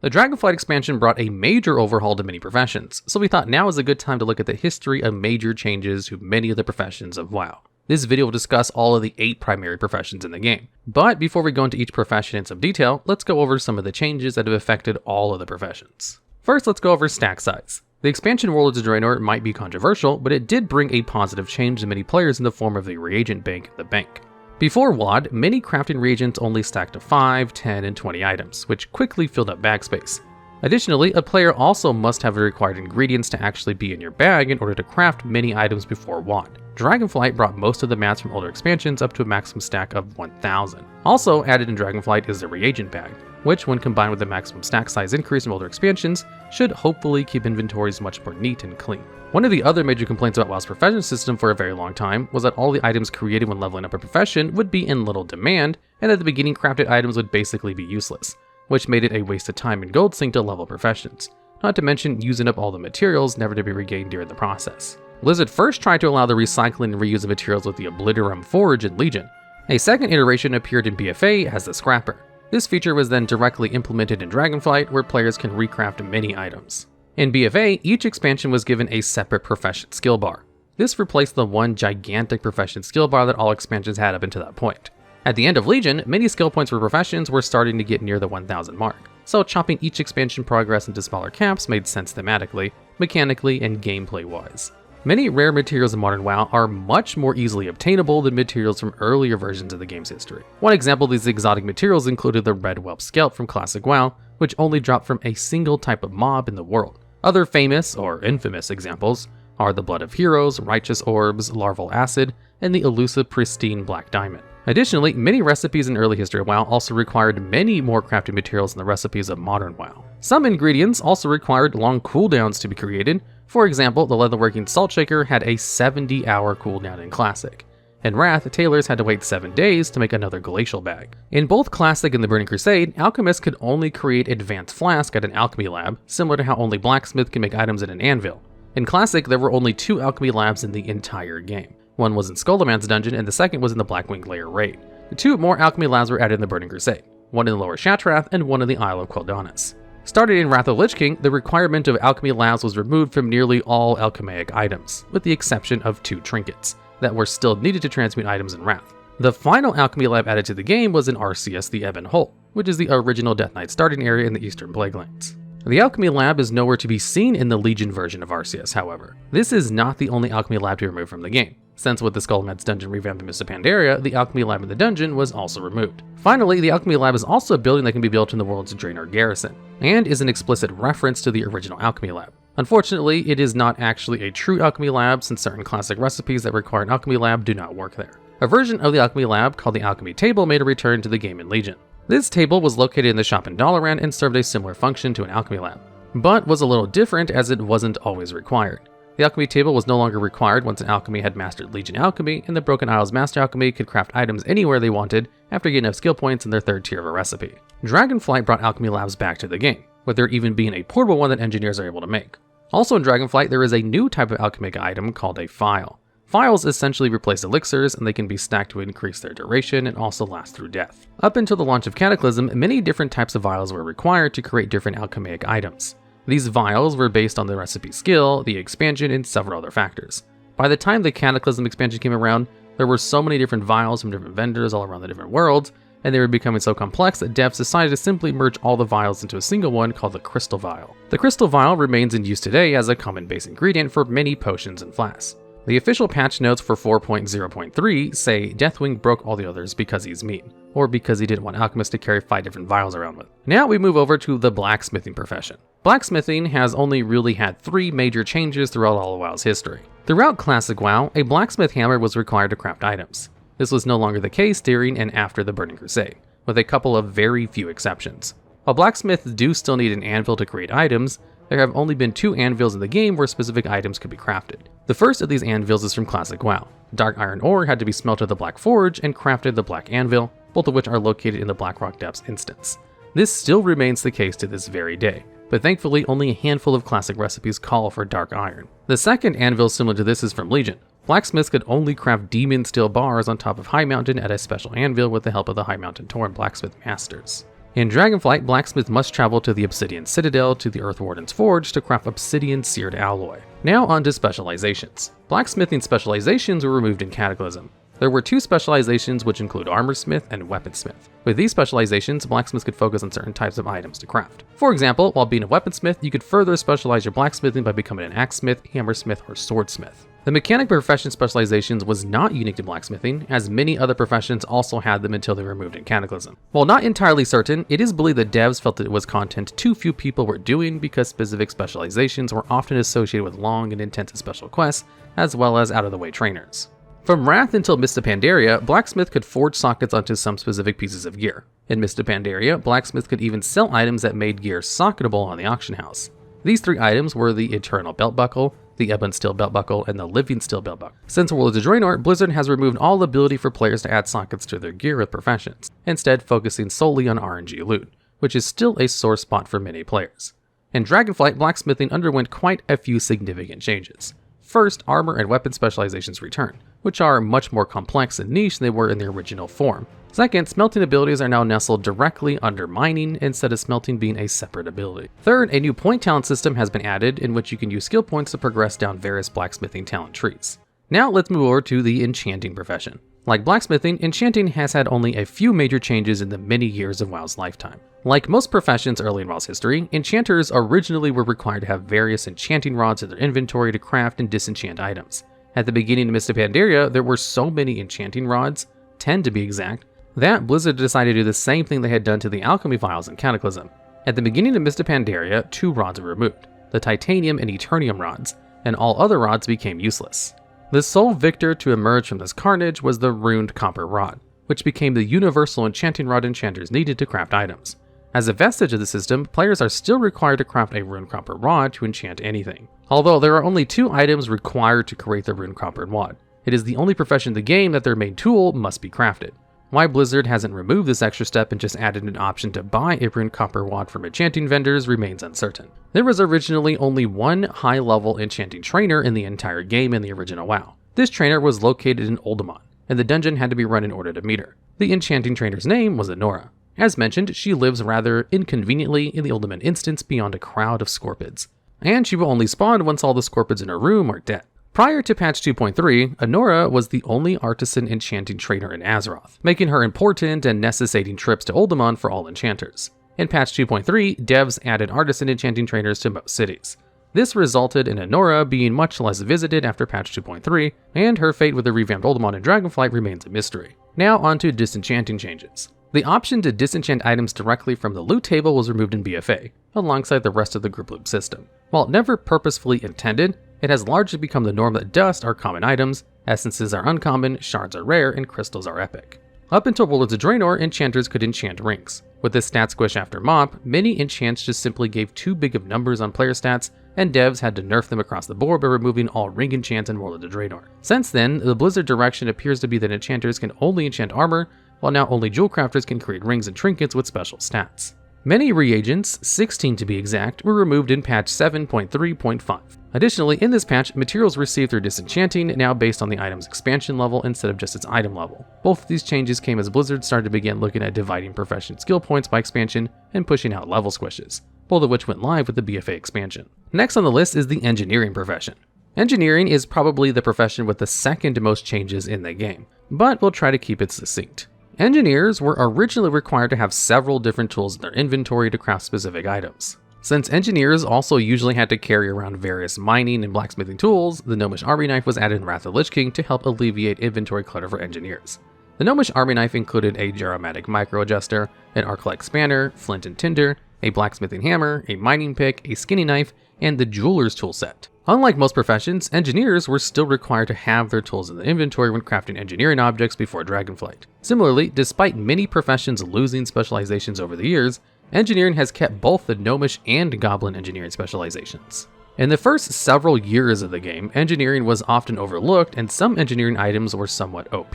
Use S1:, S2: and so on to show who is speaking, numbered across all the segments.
S1: The Dragonflight expansion brought a major overhaul to many professions, so we thought now is a good time to look at the history of major changes to many of the professions of WoW. This video will discuss all of the 8 primary professions in the game. But before we go into each profession in some detail, let's go over some of the changes that have affected all of the professions. First, let's go over stack size. The expansion Warlords of Draenor might be controversial, but it did bring a positive change to many players in the form of the reagent bank, the bank. Before WoD, many crafting reagents only stacked to 5, 10, and 20 items, which quickly filled up bag space. Additionally, a player also must have the required ingredients to actually be in your bag in order to craft many items before WoD. Dragonflight brought most of the mats from older expansions up to a maximum stack of 1000. Also added in Dragonflight is the reagent bag, which when combined with the maximum stack size increase from older expansions, should hopefully keep inventories much more neat and clean. One of the other major complaints about WoW's profession system for a very long time was that all the items created when leveling up a profession would be in little demand, and at the beginning crafted items would basically be useless, which made it a waste of time and gold sink to level professions, not to mention using up all the materials never to be regained during the process. Blizzard first tried to allow the recycling and reuse of materials with the Obliterum Forge in Legion. A second iteration appeared in BFA as the Scrapper. This feature was then directly implemented in Dragonflight, where players can recraft many items. In BFA, each expansion was given a separate profession skill bar. This replaced the one gigantic profession skill bar that all expansions had up until that point. At the end of Legion, many skill points for professions were starting to get near the 1000 mark, so chopping each expansion progress into smaller caps made sense thematically, mechanically, and gameplay-wise. Many rare materials in modern WoW are much more easily obtainable than materials from earlier versions of the game's history. One example of these exotic materials included the Red Whelp Scalp from classic WoW, which only dropped from a single type of mob in the world. Other famous, or infamous, examples are the Blood of Heroes, Righteous Orbs, Larval Acid, and the elusive pristine Black Diamond. Additionally, many recipes in early history of WoW also required many more crafted materials than the recipes of modern WoW. Some ingredients also required long cooldowns to be created. For example, the Leatherworking Salt Shaker had a 70-hour cooldown in Classic. In Wrath, tailors had to wait 7 days to make another glacial bag. In both Classic and the Burning Crusade, alchemists could only create advanced flask at an alchemy lab, similar to how only blacksmith can make items at an anvil. In Classic, there were only 2 alchemy labs in the entire game. One was in Skullaman's dungeon, and the second was in the Blackwing Lair raid. The 2 more alchemy labs were added in the Burning Crusade, one in the Lower Shattrath and one in the Isle of Quel'Danas. Starting in Wrath of the Lich King, the requirement of alchemy labs was removed from nearly all alchemaic items, with the exception of 2 trinkets that were still needed to transmute items in Wrath. The final alchemy lab added to the game was in Arceus the Ebon Hole, which is the original Death Knight starting area in the Eastern Plaguelands. The alchemy lab is nowhere to be seen in the Legion version of Arceus, however. This is not the only alchemy lab to be removed from the game, since with the Skullman's dungeon revamped in Mists of Pandaria, the alchemy lab in the dungeon was also removed. Finally, the alchemy lab is also a building that can be built in the Warlords of Draenor garrison, and is an explicit reference to the original alchemy lab. Unfortunately, it is not actually a true alchemy lab, since certain classic recipes that require an alchemy lab do not work there. A version of the alchemy lab called the Alchemy Table made a return to the game in Legion. This table was located in the shop in Dalaran and served a similar function to an alchemy lab, but was a little different as it wasn't always required. The alchemy table was no longer required once an alchemy had mastered Legion alchemy, and the Broken Isles Master Alchemy could craft items anywhere they wanted after getting enough skill points in their 3rd tier of a recipe. Dragonflight brought alchemy labs back to the game, with there even being a portable one that engineers are able to make. Also in Dragonflight, there is a new type of alchemic item called a Phial. Phials essentially replace elixirs, and they can be stacked to increase their duration and also last through death. Up until the launch of Cataclysm, many different types of vials were required to create different alchemaic items. These vials were based on the recipe skill, the expansion, and several other factors. By the time the Cataclysm expansion came around, there were so many different vials from different vendors all around the different worlds, and they were becoming so complex that devs decided to simply merge all the vials into a single one called the Crystal Vial. The Crystal Vial remains in use today as a common base ingredient for many potions and flasks. The official patch notes for 4.0.3 say Deathwing broke all the others because he's mean, or because he didn't want alchemists to carry 5 different vials around with. Now we move over to the blacksmithing profession. Blacksmithing has only really had 3 major changes throughout all of WoW's history. Throughout classic WoW, a blacksmith hammer was required to craft items. This was no longer the case during and after the Burning Crusade, with a couple of very few exceptions. While blacksmiths do still need an anvil to create items, there have only been 2 anvils in the game where specific items could be crafted. The first of these anvils is from classic WoW. Dark iron ore had to be smelted at the Black Forge and crafted the Black Anvil, both of which are located in the Blackrock Depths instance. This still remains the case to this very day, but thankfully only a handful of classic recipes call for dark iron. The second anvil similar to this is from Legion. Blacksmiths could only craft demon steel bars on top of High Mountain at a special anvil with the help of the High Mountain Tor and Blacksmith Masters. In Dragonflight, blacksmiths must travel to the Obsidian Citadel to the Earthwarden's Forge to craft obsidian seared alloy. Now on to specializations. Blacksmithing specializations were removed in Cataclysm. There were 2 specializations which include Armorsmith and Weaponsmith. With these specializations, blacksmiths could focus on certain types of items to craft. For example, while being a weaponsmith, you could further specialize your blacksmithing by becoming an axesmith, hammersmith, or swordsmith. The mechanic profession specializations was not unique to blacksmithing, as many other professions also had them until they were removed in Cataclysm. While not entirely certain, it is believed that devs felt that it was content too few people were doing because specific specializations were often associated with long and intensive special quests, as well as out-of-the-way trainers. From Wrath until Mist of Pandaria, blacksmith could forge sockets onto some specific pieces of gear. In Mist of Pandaria, blacksmith could even sell items that made gear socketable on the auction house. These 3 items were the Eternal Belt Buckle, the Ebon Steel Belt Buckle, and the Living Steel Belt Buckle. Since Warlords of Draenor, Blizzard has removed all ability for players to add sockets to their gear with professions, instead focusing solely on RNG loot, which is still a sore spot for many players. In Dragonflight, blacksmithing underwent quite a few significant changes. First, armor and weapon specializations return, which are much more complex and niche than they were in their original form. Second, smelting abilities are now nestled directly under mining instead of smelting being a separate ability. Third, a new point talent system has been added in which you can use skill points to progress down various blacksmithing talent trees. Now let's move over to the enchanting profession. Like blacksmithing, enchanting has had only a few major changes in the many years of WoW's lifetime. Like most professions early in WoW's history, enchanters originally were required to have various enchanting rods in their inventory to craft and disenchant items. At the beginning of Mist of Pandaria, there were so many enchanting rods, 10 to be exact, that Blizzard decided to do the same thing they had done to the Alchemy files in Cataclysm. At the beginning of Mist of Pandaria, 2 rods were removed, the Titanium and Eternium rods, and all other rods became useless. The sole victor to emerge from this carnage was the Runed Copper Rod, which became the universal enchanting rod enchanters needed to craft items. As a vestige of the system, players are still required to craft a Runed Copper Rod to enchant anything. Although there are only 2 items required to create the Runed Copper Rod, it is the only profession in the game that their main tool must be crafted. Why Blizzard hasn't removed this extra step and just added an option to buy a Runed Copper Rod from enchanting vendors remains uncertain. There was originally only 1 high-level enchanting trainer in the entire game in the original WoW. This trainer was located in Uldaman, and the dungeon had to be run in order to meet her. The enchanting trainer's name was Anora. As mentioned, she lives rather inconveniently in the Uldaman instance beyond a crowd of scorpids, and she will only spawn once all the scorpids in her room are dead. Prior to patch 2.3, Anora was the only artisan enchanting trainer in Azeroth, making her important and necessitating trips to Uldaman for all enchanters. In patch 2.3, devs added artisan enchanting trainers to most cities. This resulted in Anora being much less visited after patch 2.3, and her fate with the revamped Uldaman and Dragonflight remains a mystery. Now onto disenchanting changes. The option to disenchant items directly from the loot table was removed in BFA, alongside the rest of the group loot system. While never purposefully intended, it has largely become the norm that dust are common items, essences are uncommon, shards are rare, and crystals are epic. Up until Warlords of Draenor, enchanters could enchant rings. With this stat squish after MOP, many enchants just simply gave too big of numbers on player stats, and devs had to nerf them across the board by removing all ring enchants in Warlords of Draenor. Since then, the Blizzard direction appears to be that enchanters can only enchant armor, while now only Jewelcrafters can create rings and trinkets with special stats. Many reagents, 16 to be exact, were removed in patch 7.3.5. Additionally, in this patch, materials received through disenchanting now based on the item's expansion level instead of just its item level. Both of these changes came as Blizzard started to begin looking at dividing profession skill points by expansion and pushing out level squishes, both of which went live with the BFA expansion. Next on the list is the engineering profession. Engineering is probably the profession with the second most changes in the game, but we'll try to keep it succinct. Engineers were originally required to have several different tools in their inventory to craft specific items. Since engineers also usually had to carry around various mining and blacksmithing tools, the Gnomish Army Knife was added in Wrath of the Lich King to help alleviate inventory clutter for engineers. The Gnomish Army Knife included a Geomatic Micro Adjuster, an Arc-like Spanner, Flint and Tinder, a blacksmithing hammer, a mining pick, a skinny knife, and the jeweler's tool set. Unlike most professions, engineers were still required to have their tools in the inventory when crafting engineering objects before Dragonflight. Similarly, despite many professions losing specializations over the years, engineering has kept both the Gnomish and Goblin engineering specializations. In the first several years of the game, engineering was often overlooked and some engineering items were somewhat OP,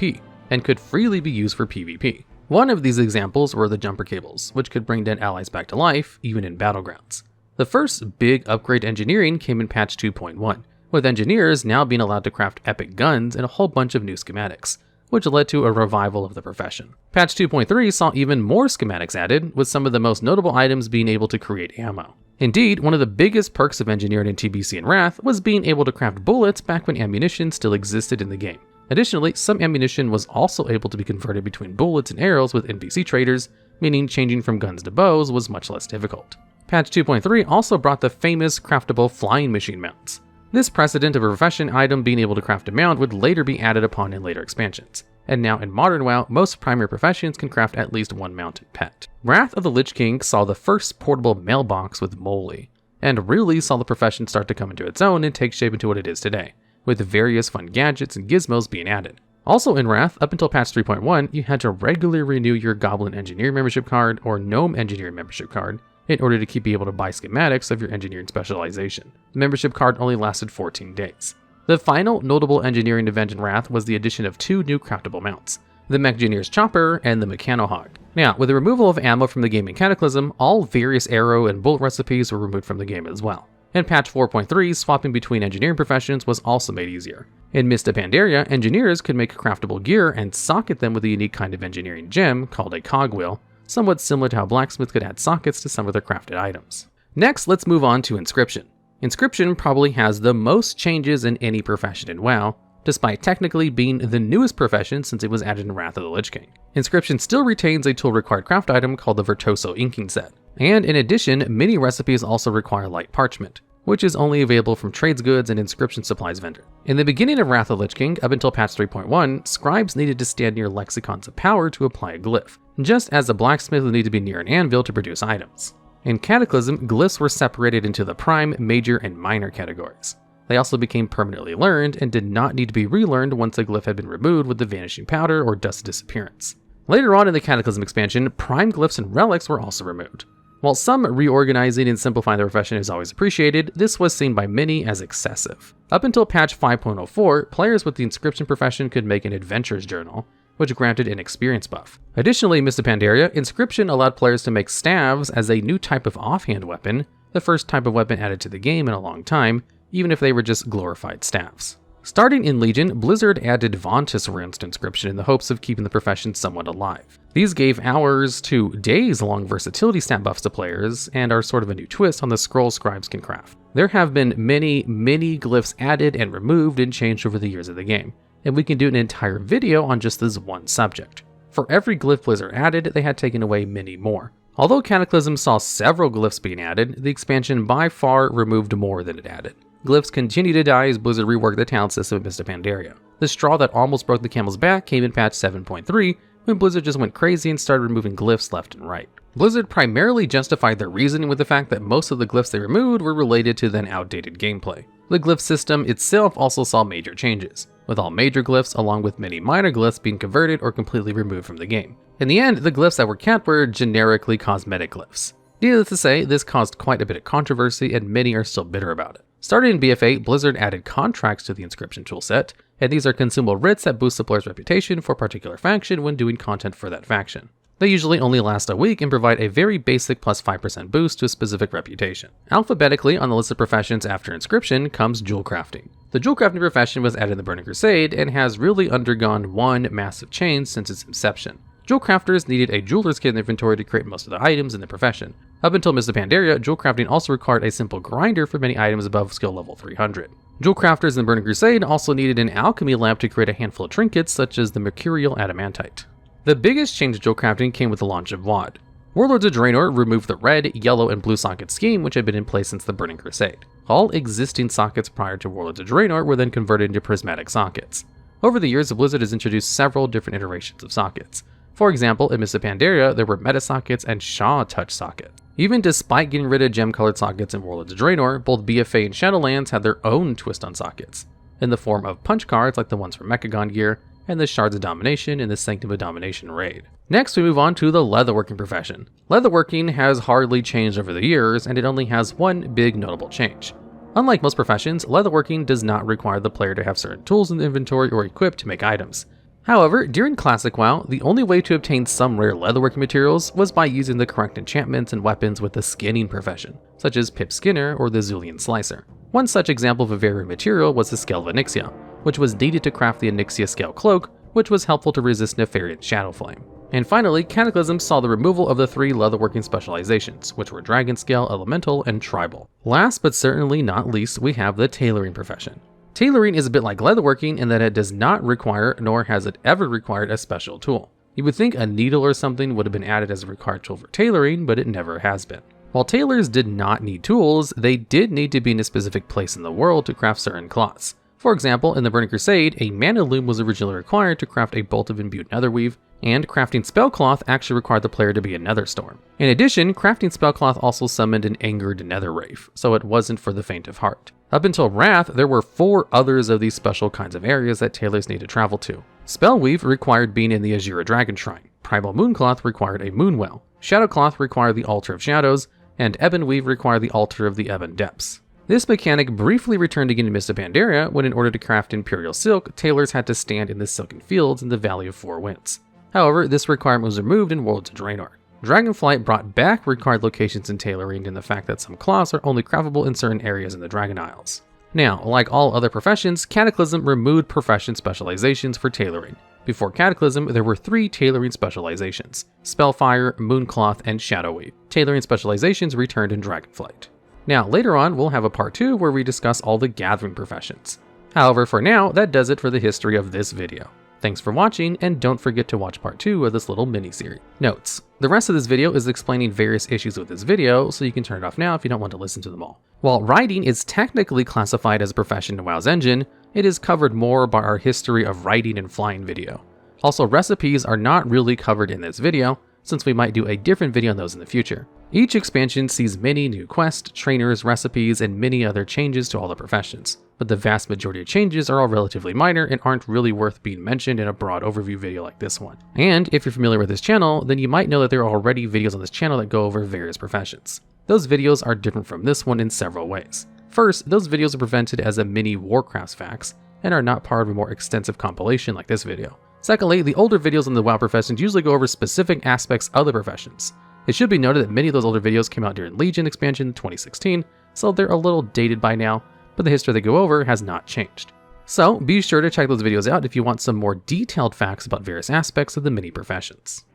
S1: and could freely be used for PvP. One of these examples were the jumper cables, which could bring dead allies back to life, even in battlegrounds. The first big upgrade to engineering came in patch 2.1, with engineers now being allowed to craft epic guns and a whole bunch of new schematics. which led to a revival of the profession. Patch 2.3 saw even more schematics added, with some of the most notable items being able to create ammo. Indeed, one of the biggest perks of engineering in TBC and Wrath was being able to craft bullets back when ammunition still existed in the game. Additionally, some ammunition was also able to be converted between bullets and arrows with NPC traders, meaning changing from guns to bows was much less difficult. Patch 2.3 also brought the famous craftable flying machine mounts. This precedent of a profession item being able to craft a mount would later be added upon in later expansions. And now in modern WoW, most primary professions can craft at least one mounted pet. Wrath of the Lich King saw the first portable mailbox with Moly, and really saw the profession start to come into its own and take shape into what it is today, with various fun gadgets and gizmos being added. Also in Wrath, up until patch 3.1, you had to regularly renew your Goblin Engineer membership card or Gnome Engineer membership card in order to keep able to buy schematics of your engineering specialization. The membership card only lasted 14 days. The final notable engineering event in Wrath was the addition of 2 new craftable mounts, the Mechgineer's Chopper and the Mechanohog. Now, with the removal of ammo from the game in Cataclysm, all various arrow and bullet recipes were removed from the game as well. In patch 4.3, swapping between engineering professions was also made easier. In Mist of Pandaria, engineers could make craftable gear and socket them with a unique kind of engineering gem called a cogwheel, somewhat similar to how blacksmiths could add sockets to some of their crafted items. Next, let's move on to Inscription. Inscription probably has the most changes in any profession in WoW, despite technically being the newest profession since it was added in Wrath of the Lich King. Inscription still retains a tool-required craft item called the Virtuoso Inking Set, and in addition, many recipes also require light parchment, which is only available from trades goods and inscription supplies vendor. In the beginning of Wrath of the Lich King, up until patch 3.1, scribes needed to stand near lexicons of power to apply a glyph, just as a blacksmith would need to be near an anvil to produce items. In Cataclysm, glyphs were separated into the prime, major, and minor categories. They also became permanently learned and did not need to be relearned once a glyph had been removed with the Vanishing Powder or Dust Disappearance. Later on in the Cataclysm expansion, prime glyphs and relics were also removed. While some reorganizing and simplifying the profession is always appreciated, this was seen by many as excessive. Up until patch 5.04, players with the Inscription profession could make an adventurer's journal, which granted an experience buff. Additionally, in Mist of Pandaria, Inscription allowed players to make staves as a new type of offhand weapon, the first type of weapon added to the game in a long time, even if they were just glorified staves. Starting in Legion, Blizzard added Vontus runes to Inscription in the hopes of keeping the profession somewhat alive. These gave hours to days-long versatility stat buffs to players, and are sort of a new twist on the scroll scribes can craft. There have been many glyphs added and removed and changed over the years of the game, and we can do an entire video on just this one subject. For every glyph Blizzard added, they had taken away many more. Although Cataclysm saw several glyphs being added, the expansion by far removed more than it added. Glyphs continue to die as Blizzard reworked the town system of Mist of Pandaria. The straw that almost broke the camel's back came in patch 7.3, when Blizzard just went crazy and started removing glyphs left and right. Blizzard primarily justified their reasoning with the fact that most of the glyphs they removed were related to then outdated gameplay. The glyph system itself also saw major changes, with all major glyphs along with many minor glyphs being converted or completely removed from the game. In the end, the glyphs that were kept were generically cosmetic glyphs. Needless to say, this caused quite a bit of controversy and many are still bitter about it. Starting in BF8, Blizzard added contracts to the Inscription toolset, and these are consumable writs that boost the player's reputation for a particular faction when doing content for that faction. They usually only last a week and provide a very basic plus 5% boost to a specific reputation. Alphabetically on the list of professions after Inscription comes Jewelcrafting. The Jewelcrafting profession was added in the Burning Crusade and has really undergone one massive change since its inception. Jewelcrafters needed a jeweler's kit in their inventory to create most of the items in the profession. Up until Mist of Pandaria, Jewelcrafting also required a simple grinder for many items above skill level 300. Jewelcrafters in the Burning Crusade also needed an alchemy lamp to create a handful of trinkets such as the mercurial adamantite. The biggest change to Jewelcrafting came with the launch of WoD. Warlords of Draenor removed the red, yellow, and blue socket scheme which had been in place since the Burning Crusade. All existing sockets prior to Warlords of Draenor were then converted into prismatic sockets. Over the years, Blizzard has introduced several different iterations of sockets. For example, in Mist of Pandaria, there were meta sockets and Shaw touch sockets. Even despite getting rid of gem-colored sockets in Warlords of Draenor, both BFA and Shadowlands had their own twist on sockets, in the form of punch cards like the ones from Mechagon gear, and the Shards of Domination in the Sanctum of Domination raid. Next, we move on to the Leatherworking profession. Leatherworking has hardly changed over the years, and it only has one big notable change. Unlike most professions, Leatherworking does not require the player to have certain tools in the inventory or equipped to make items. However, during Classic WoW, the only way to obtain some rare leatherworking materials was by using the correct enchantments and weapons with the skinning profession, such as Pip Skinner or the Zulian Slicer. One such example of a very rare material was the Scale of Onyxia, which was needed to craft the Onyxia Scale Cloak, which was helpful to resist Nefarian's Shadow Flame. And finally, Cataclysm saw the removal of the 3 leatherworking specializations, which were Dragon Scale, Elemental, and Tribal. Last but certainly not least, we have the tailoring profession. Tailoring is a bit like leatherworking in that it does not require, nor has it ever required, a special tool. You would think a needle or something would have been added as a required tool for tailoring, but it never has been. While tailors did not need tools, they did need to be in a specific place in the world to craft certain cloths. For example, in the Burning Crusade, a mana loom was originally required to craft a bolt of imbued netherweave, and crafting spellcloth actually required the player to be a Netherstorm. In addition, crafting spellcloth also summoned an angered netherwraith, so it wasn't for the faint of heart. Up until Wrath, there were 4 others of these special kinds of areas that tailors need to travel to. Spellweave required being in the Azura Dragon Shrine, Primal Mooncloth required a Moonwell, Shadowcloth required the Altar of Shadows, and Ebonweave required the Altar of the Ebon Depths. This mechanic briefly returned again in Mists of Pandaria when, in order to craft Imperial Silk, tailors had to stand in the Silken Fields in the Valley of Four Winds. However, this requirement was removed in Worlds of Draenor. Dragonflight brought back required locations in tailoring and the fact that some cloths are only craftable in certain areas in the Dragon Isles. Now, like all other professions, Cataclysm removed profession specializations for tailoring. Before Cataclysm, there were 3 tailoring specializations: Spellfire, Mooncloth, and Shadowweave. Tailoring specializations returned in Dragonflight. Now, later on, we'll have a part 2 where we discuss all the gathering professions. However, for now, that does it for the history of this video. Thanks for watching, and don't forget to watch part 2 of this little mini-series. Notes: the rest of this video is explaining various issues with this video, so you can turn it off now if you don't want to listen to them all. While writing is technically classified as a profession in WoW's engine, it is covered more by our history of writing and flying video. Also, recipes are not really covered in this video, since we might do a different video on those in the future. Each expansion sees many new quests, trainers, recipes, and many other changes to all the professions, but the vast majority of changes are all relatively minor and aren't really worth being mentioned in a broad overview video like this one. And if you're familiar with this channel, then you might know that there are already videos on this channel that go over various professions. Those videos are different from this one in several ways. First, those videos are presented as a mini Warcraft facts and are not part of a more extensive compilation like this video. Secondly, the older videos on the WoW professions usually go over specific aspects of the professions. It should be noted that many of those older videos came out during Legion expansion in 2016, so they're a little dated by now, but the history they go over has not changed. So be sure to check those videos out if you want some more detailed facts about various aspects of the mini professions.